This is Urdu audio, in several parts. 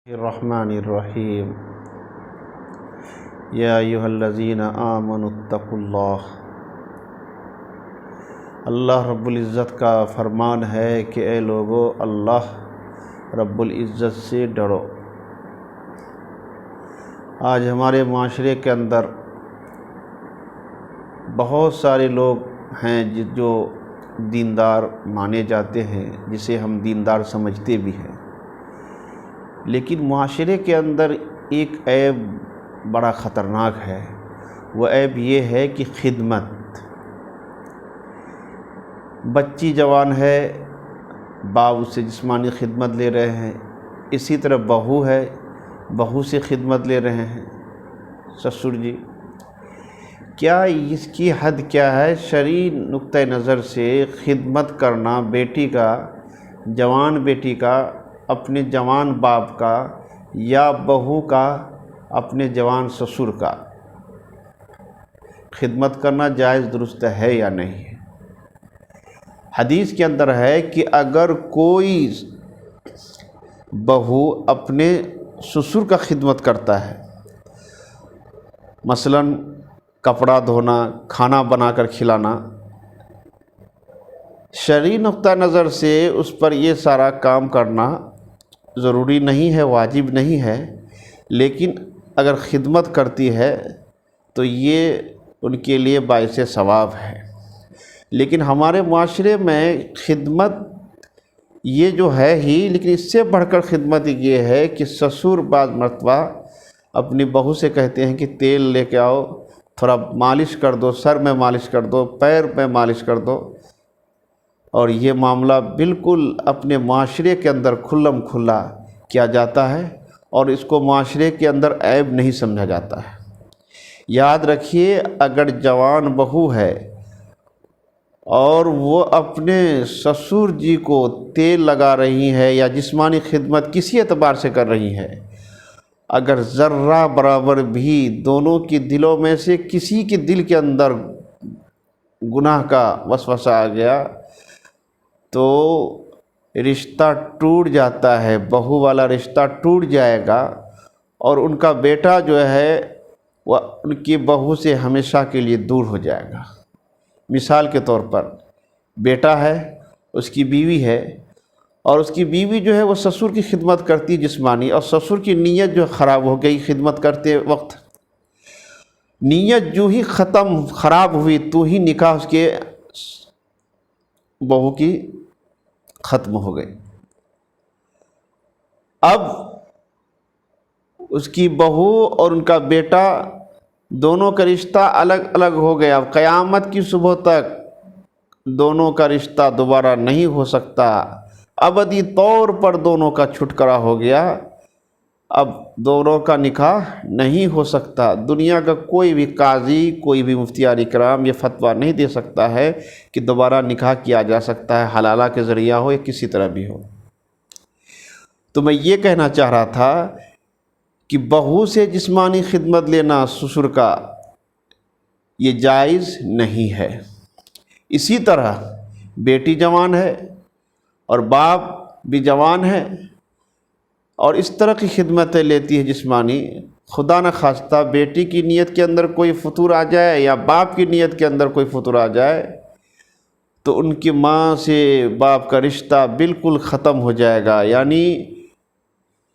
الرحمن الرحیم یا ایھا الذین آمنوا اتقوا اللہ۔ اللہ رب العزت کا فرمان ہے کہ اے لوگو اللہ رب العزت سے ڈرو۔ آج ہمارے معاشرے کے اندر بہت سارے لوگ ہیں جو دیندار مانے جاتے ہیں، جسے ہم دیندار سمجھتے بھی ہیں، لیکن معاشرے کے اندر ایک عیب بڑا خطرناک ہے۔ وہ عیب یہ ہے کہ خدمت۔ بچی جوان ہے، باپ اس سے جسمانی خدمت لے رہے ہیں، اسی طرح بہو ہے، بہو سے خدمت لے رہے ہیں سسر جی۔ کیا اس کی حد کیا ہے؟ شرعی نقطہ نظر سے خدمت کرنا بیٹی کا، جوان بیٹی کا اپنے جوان باپ کا، یا بہو کا اپنے جوان سسر کا خدمت کرنا جائز درست ہے یا نہیں ہے؟ حدیث کے اندر ہے کہ اگر کوئی بہو اپنے سسر کا خدمت کرتا ہے، مثلا کپڑا دھونا، کھانا بنا کر کھلانا، شرعی نقطہ نظر سے اس پر یہ سارا کام کرنا ضروری نہیں ہے، واجب نہیں ہے، لیکن اگر خدمت کرتی ہے تو یہ ان کے لیے باعث ثواب ہے۔ لیکن ہمارے معاشرے میں خدمت یہ جو ہے ہی، لیکن اس سے بڑھ کر خدمت یہ ہے کہ سسر بعض مرتبہ اپنی بہو سے کہتے ہیں کہ تیل لے کے آؤ، تھوڑا مالش کر دو، سر میں مالش کر دو، پیر میں مالش کر دو، اور یہ معاملہ بالکل اپنے معاشرے کے اندر کھلم کھلا کیا جاتا ہے، اور اس کو معاشرے کے اندر عیب نہیں سمجھا جاتا ہے۔ یاد رکھیے، اگر جوان بہو ہے اور وہ اپنے سسر جی کو تیل لگا رہی ہے یا جسمانی خدمت کسی اعتبار سے کر رہی ہے، اگر ذرہ برابر بھی دونوں کے دلوں میں سے کسی کے دل کے اندر گناہ کا وسوسہ آ گیا تو رشتہ ٹوٹ جاتا ہے، بہو والا رشتہ ٹوٹ جائے گا، اور ان کا بیٹا جو ہے وہ ان کی بہو سے ہمیشہ کے لیے دور ہو جائے گا۔ مثال کے طور پر بیٹا ہے، اس کی بیوی ہے، اور اس کی بیوی جو ہے وہ سسر کی خدمت کرتی جسمانی، اور سسر کی نیت جو خراب ہو گئی خدمت کرتے وقت، نیت جو ہی خراب ہوئی تو ہی نکاح اس کے بہو کی ختم ہو گئی۔ اب اس کی بہو اور ان کا بیٹا دونوں کا رشتہ الگ الگ ہو گیا۔ اب قیامت کی صبح تک دونوں کا رشتہ دوبارہ نہیں ہو سکتا، ابدی طور پر دونوں کا چھٹکارا ہو گیا، اب دونوں کا نکاح نہیں ہو سکتا۔ دنیا کا کوئی بھی قاضی، کوئی بھی مفتیان کرام یہ فتویٰ نہیں دے سکتا ہے کہ دوبارہ نکاح کیا جا سکتا ہے، حلالہ کے ذریعہ ہو یا کسی طرح بھی ہو۔ تو میں یہ کہنا چاہ رہا تھا کہ بہو سے جسمانی خدمت لینا سسر کا یہ جائز نہیں ہے۔ اسی طرح بیٹی جوان ہے اور باپ بھی جوان ہے، اور اس طرح کی خدمتیں لیتی ہے جسمانی، خدا نخواستہ بیٹی کی نیت کے اندر کوئی فطور آ جائے یا باپ کی نیت کے اندر کوئی فطور آ جائے تو ان کی ماں سے باپ کا رشتہ بالکل ختم ہو جائے گا۔ یعنی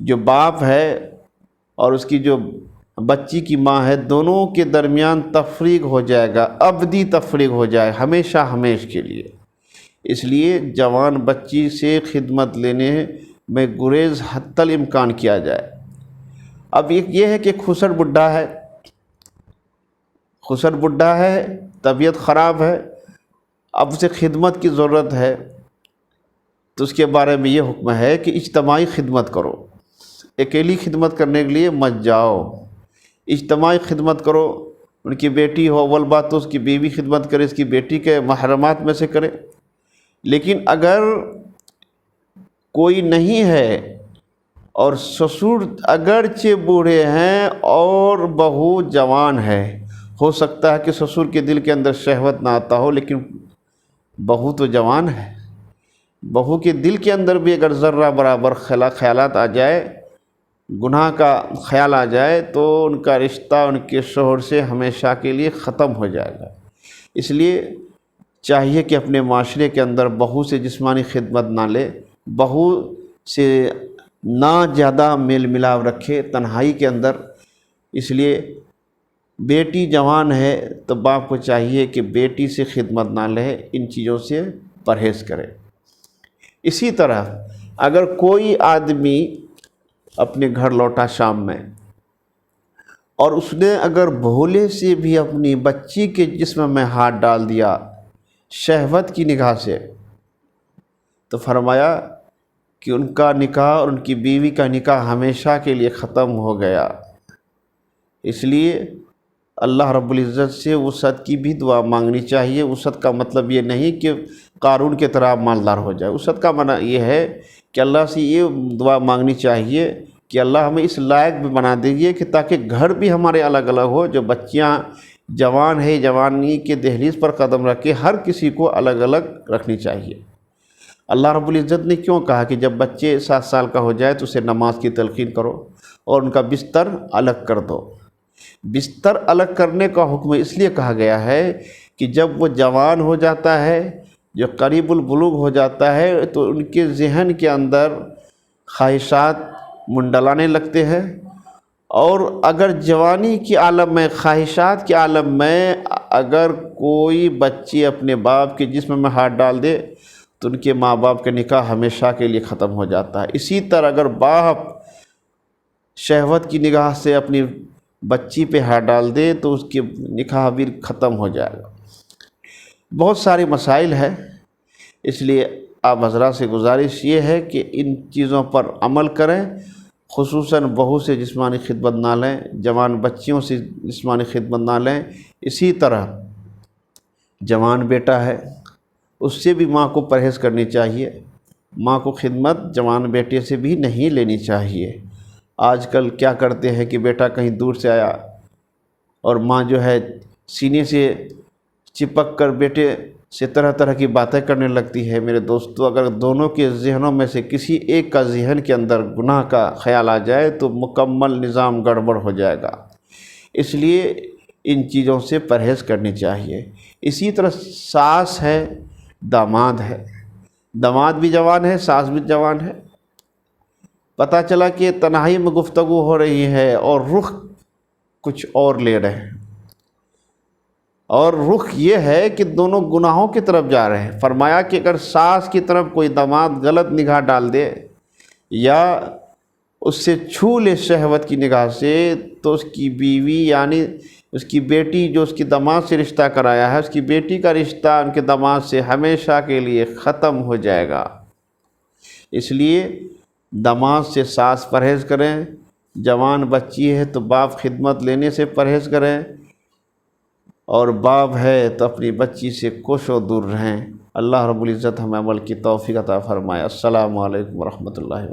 جو باپ ہے اور اس کی جو بچی کی ماں ہے، دونوں کے درمیان تفریق ہو جائے گا، ابدی تفریق ہو جائے، ہمیشہ ہمیش کے لیے۔ اس لیے جوان بچی سے خدمت لینے میں گریز حتی الامکان کیا جائے۔ اب ایک یہ ہے کہ خسر بڈھا ہے، طبیعت خراب ہے، اب اسے خدمت کی ضرورت ہے، تو اس کے بارے میں یہ حکم ہے کہ اجتماعی خدمت کرو، اکیلی خدمت کرنے کے لیے مت جاؤ، اجتماعی خدمت کرو۔ ان کی بیٹی ہو، اول بات تو اس کی بیوی خدمت کرے، اس کی بیٹی کے محرمات میں سے کرے۔ لیکن اگر کوئی نہیں ہے اور سسر اگرچہ بوڑھے ہیں اور بہو جوان ہے، ہو سکتا ہے کہ سسر کے دل کے اندر شہوت نہ آتا ہو، لیکن بہو تو جوان ہے، بہو کے دل کے اندر بھی اگر ذرہ برابر خیالات آ جائے، گناہ کا خیال آ جائے تو ان کا رشتہ ان کے شوہر سے ہمیشہ کے لیے ختم ہو جائے گا۔ اس لیے چاہیے کہ اپنے معاشرے کے اندر بہو سے جسمانی خدمت نہ لے، بہو سے نہ زیادہ میل ملاپ رکھے تنہائی کے اندر۔ اس لیے بیٹی جوان ہے تو باپ کو چاہیے کہ بیٹی سے خدمت نہ لے، ان چیزوں سے پرہیز کرے۔ اسی طرح اگر کوئی آدمی اپنے گھر لوٹا شام میں اور اس نے اگر بھولے سے بھی اپنی بچی کے جسم میں ہاتھ ڈال دیا شہوت کی نگاہ سے، تو فرمایا کہ ان کا نکاح اور ان کی بیوی کا نکاح ہمیشہ کے لیے ختم ہو گیا۔ اس لیے اللہ رب العزت سے وسعت کی بھی دعا مانگنی چاہیے۔ وسعت کا مطلب یہ نہیں کہ قارون کی طرح مالدار ہو جائے، وسعت کا معنی یہ ہے کہ اللہ سے یہ دعا مانگنی چاہیے کہ اللہ ہمیں اس لائق بھی بنا دیجیے کہ تاکہ گھر بھی ہمارے الگ الگ ہو، جو بچیاں جوان ہے جوانی کے دہلیز پر قدم رکھے، ہر کسی کو الگ الگ رکھنی چاہیے۔ اللہ رب العزت نے کیوں کہا کہ جب بچے 7 سال کا ہو جائے تو اسے نماز کی تلقین کرو اور ان کا بستر الگ کر دو۔ بستر الگ کرنے کا حکم اس لیے کہا گیا ہے کہ جب وہ جوان ہو جاتا ہے، جو قریب البلوغ ہو جاتا ہے، تو ان کے ذہن کے اندر خواہشات منڈلانے لگتے ہیں، اور اگر جوانی کے عالم میں، خواہشات کے عالم میں اگر کوئی بچی اپنے باپ کے جسم میں ہاتھ ڈال دے تو ان کے ماں باپ کا نکاح ہمیشہ کے لیے ختم ہو جاتا ہے۔ اسی طرح اگر باپ شہوت کی نگاہ سے اپنی بچی پہ ہاتھ ڈال دے تو اس کے نکاح بھی ختم ہو جائے گا۔ بہت سارے مسائل ہیں، اس لیے آپ حضرات سے گزارش یہ ہے کہ ان چیزوں پر عمل کریں، خصوصاً بہو سے جسمانی خدمت نہ لیں، جوان بچیوں سے جسمانی خدمت نہ لیں۔ اسی طرح جوان بیٹا ہے، اس سے بھی ماں کو پرہیز کرنی چاہیے، ماں کو خدمت جوان بیٹے سے بھی نہیں لینی چاہیے۔ آج کل کیا کرتے ہیں کہ بیٹا کہیں دور سے آیا اور ماں جو ہے سینے سے چپک کر بیٹے سے طرح طرح کی باتیں کرنے لگتی ہے۔ میرے دوستو، اگر دونوں کے ذہنوں میں سے کسی ایک کا ذہن کے اندر گناہ کا خیال آ جائے تو مکمل نظام گڑبڑ ہو جائے گا۔ اس لیے ان چیزوں سے پرہیز کرنی چاہیے۔ اسی طرح ساس ہے، داماد ہے، داماد بھی جوان ہے، ساس بھی جوان ہے۔ پتہ چلا کہ تنہائی میں گفتگو ہو رہی ہے اور رخ کچھ اور لے رہے ہیں، اور رخ یہ ہے کہ دونوں گناہوں کی طرف جا رہے ہیں۔ فرمایا کہ اگر ساس کی طرف کوئی داماد غلط نگاہ ڈال دے یا اس سے چھو لے شہوت کی نگاہ سے، تو اس کی بیوی یعنی اس کی بیٹی جو اس کی داماد سے رشتہ کرایا ہے، اس کی بیٹی کا رشتہ ان کے داماد سے ہمیشہ کے لیے ختم ہو جائے گا۔ اس لیے داماد سے ساس پرہیز کریں، جوان بچی ہے تو باپ خدمت لینے سے پرہیز کریں، اور باپ ہے تو اپنی بچی سے کوشوں دور رہیں۔ اللہ رب العزت ہمیں عمل کی توفیق عطا فرمائے۔ السلام علیکم ورحمۃ اللہ وبرکاتہ۔